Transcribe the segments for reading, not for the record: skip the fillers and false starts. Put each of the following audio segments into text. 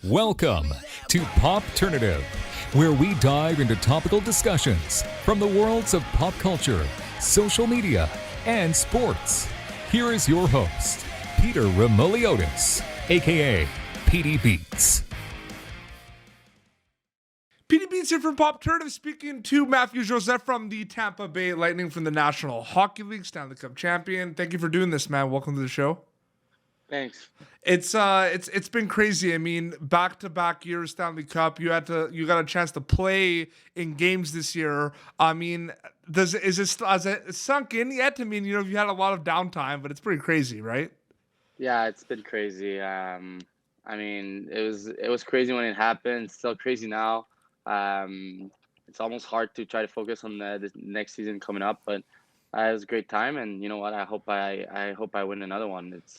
Welcome to Popternative, where we dive into topical discussions from the worlds of pop culture, social media, and sports. Here is your host, Peter Remoliotis, aka PD Beats. PD Beats here from Popternative, speaking to Mathieu Joseph from the Tampa Bay Lightning from the National Hockey League, Stanley Cup champion. Thank you for doing this, man. Welcome to the show. Thanks. It's been crazy. I mean, back-to-back years Stanley Cup. You got a chance to play in games this year. I mean, has it sunk in yet? I mean, you had a lot of downtime, but it's pretty crazy, right? Yeah, it's been crazy. I mean, it was crazy when it happened. It's still crazy now. It's almost hard to try to focus on the next season coming up, but it was a great time, and you know what? I hope I win another one. It's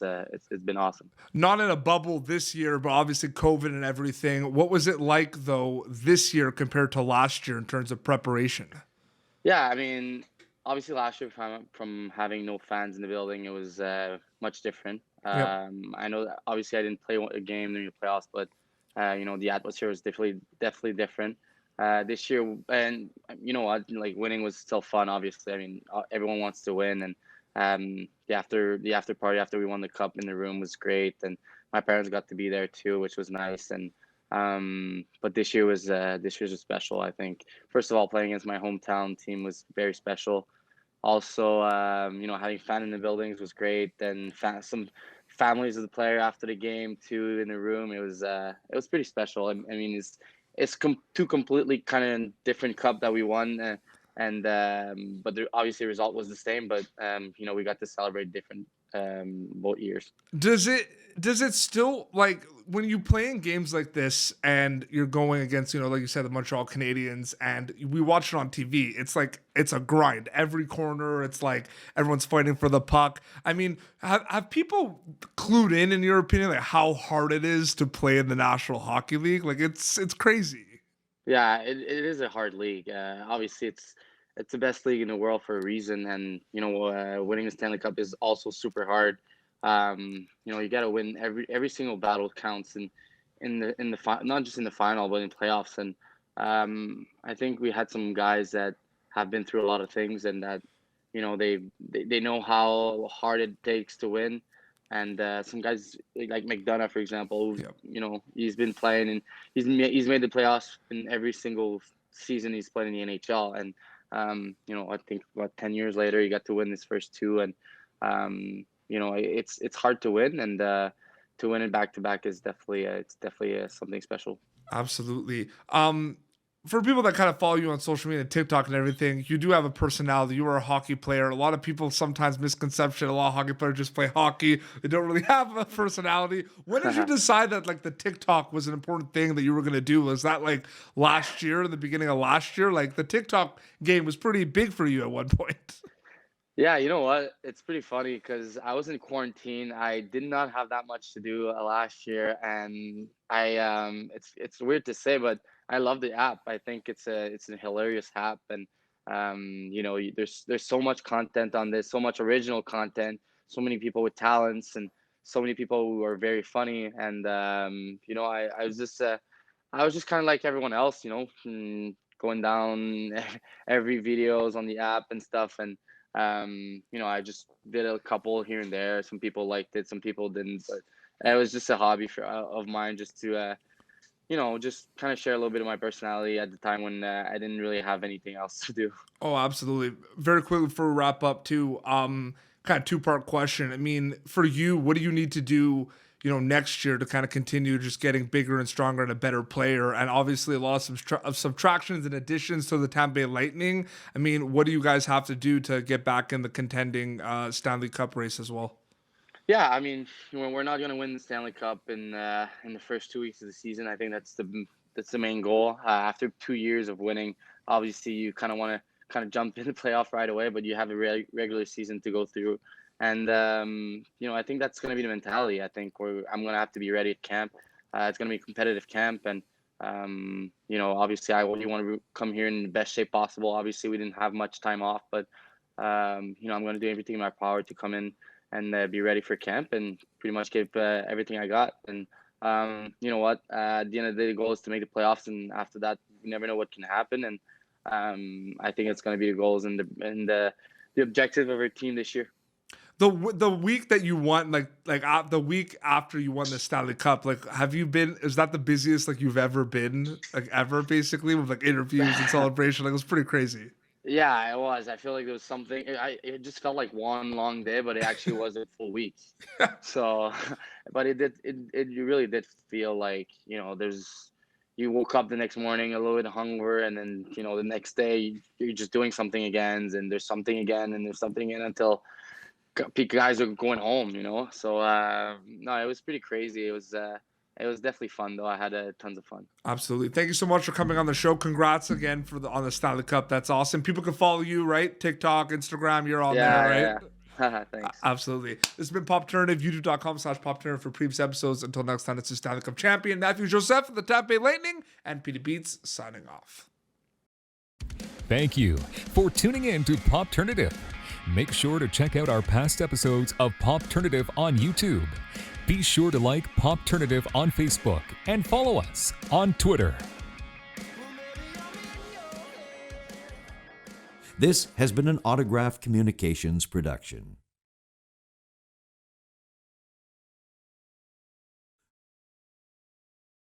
been awesome. Not in a bubble this year, but obviously COVID and everything. What was it like though this year compared to last year in terms of preparation? Yeah, I mean, obviously last year from having no fans in the building, it was much different. Yep. I know that obviously I didn't play a game during the playoffs, but the atmosphere was definitely different this year. And you know what, like winning was still fun. Obviously, I mean everyone wants to win, and the after party after we won the cup in the room was great, and my parents got to be there too, which was nice. And but this year's was special. I think first of all, playing against my hometown team was very special. Also, having fan in the buildings was great, and some families of the player after the game too in the room. It was pretty special. I mean, it's two completely kind of different cup that we won, and but obviously the result was the same. But we got to celebrate different both years. Does it still, like, when you play in games like this and you're going against, like you said, the Montreal Canadiens, and we watch it on TV, it's like it's a grind. Every corner, it's like everyone's fighting for the puck. I mean, have people clued in your opinion, like how hard it is to play in the National Hockey League? Like it's crazy. Yeah, it is a hard league. Obviously, it's the best league in the world for a reason, and winning the Stanley Cup is also super hard. You got to win every single battle counts not just in the final, but in playoffs. And I think we had some guys that have been through a lot of things, and that they know how hard it takes to win. And some guys like McDonough, for example, Yep. he's been playing, and he's made the playoffs in every single season he's played in the NHL. And I think about 10 years later, he got to win his first two, and it's hard to win, and to win it back to back is definitely something special. Absolutely. For people that kind of follow you on social media, TikTok and everything, you do have a personality. You are a hockey player. A lot of people sometimes misconception. A lot of hockey players just play hockey. They don't really have a personality. When did you decide that like the TikTok was an important thing that you were going to do? Was that like last year, in the beginning of last year? Like the TikTok game was pretty big for you at one point. Yeah, you know what? It's pretty funny because I was in quarantine. I did not have that much to do last year, and it's weird to say, but I love the app. I think it's a hilarious app, and there's so much content on this, so much original content, so many people with talents, and so many people who are very funny. And I was just kind of like everyone else, going down every videos on the app and stuff. And I just did a couple here and there. Some people liked it, some people didn't, but it was just a hobby of mine, just to just kind of share a little bit of my personality at the time when I didn't really have anything else to do. Oh, absolutely. Very quickly before we wrap up too, kind of two-part question. I mean, for you, what do you need to do, next year to kind of continue just getting bigger and stronger and a better player? And obviously a lot of subtractions and additions to the Tampa Bay Lightning. I mean, what do you guys have to do to get back in the contending Stanley Cup race as well? Yeah, I mean, we're not going to win the Stanley Cup in the first 2 weeks of the season. I think that's the main goal. After 2 years of winning, obviously you kind of want to kind of jump in the playoff right away, but you have a regular season to go through. And I think that's going to be the mentality. I think I'm going to have to be ready at camp. It's going to be a competitive camp, and obviously I only want to come here in the best shape possible. Obviously we didn't have much time off, but I'm going to do everything in my power to come in and be ready for camp and pretty much give everything I got. And You know what? At the end of the day, the goal is to make the playoffs, and after that, you never know what can happen. And I think it's going to be the goals and the objective of our team this year. The week that you won, the week after you won the Stanley Cup, like, have you been? Is that the busiest like you've ever been, like ever, basically, with like interviews and celebration? Like, it was pretty crazy. Yeah, it was. I feel like there was something. It just felt like one long day, but it actually was a full week. So, but it really did feel like, you woke up the next morning a little bit hungover, and then the next day you're just doing something again, and there's something again, and there's something again until guys are going home. So no, it was pretty crazy. It was definitely fun though. I had tons of fun. Absolutely. Thank you so much for coming on the show. Congrats again on the Stanley Cup. That's awesome. People can follow you, right? TikTok, Instagram, you're on there, right? Yeah. Thanks. Absolutely. This has been Popternative, youtube.com/Popternative for previous episodes. Until next time, it's the Stanley Cup champion, Mathieu Joseph of the Tampa Bay Lightning, and Petey Beats signing off. Thank you for tuning in to Popternative. Make sure to check out our past episodes of Popternative on YouTube. Be sure to like Popternative on Facebook and follow us on Twitter. This has been an Autograph Communications production.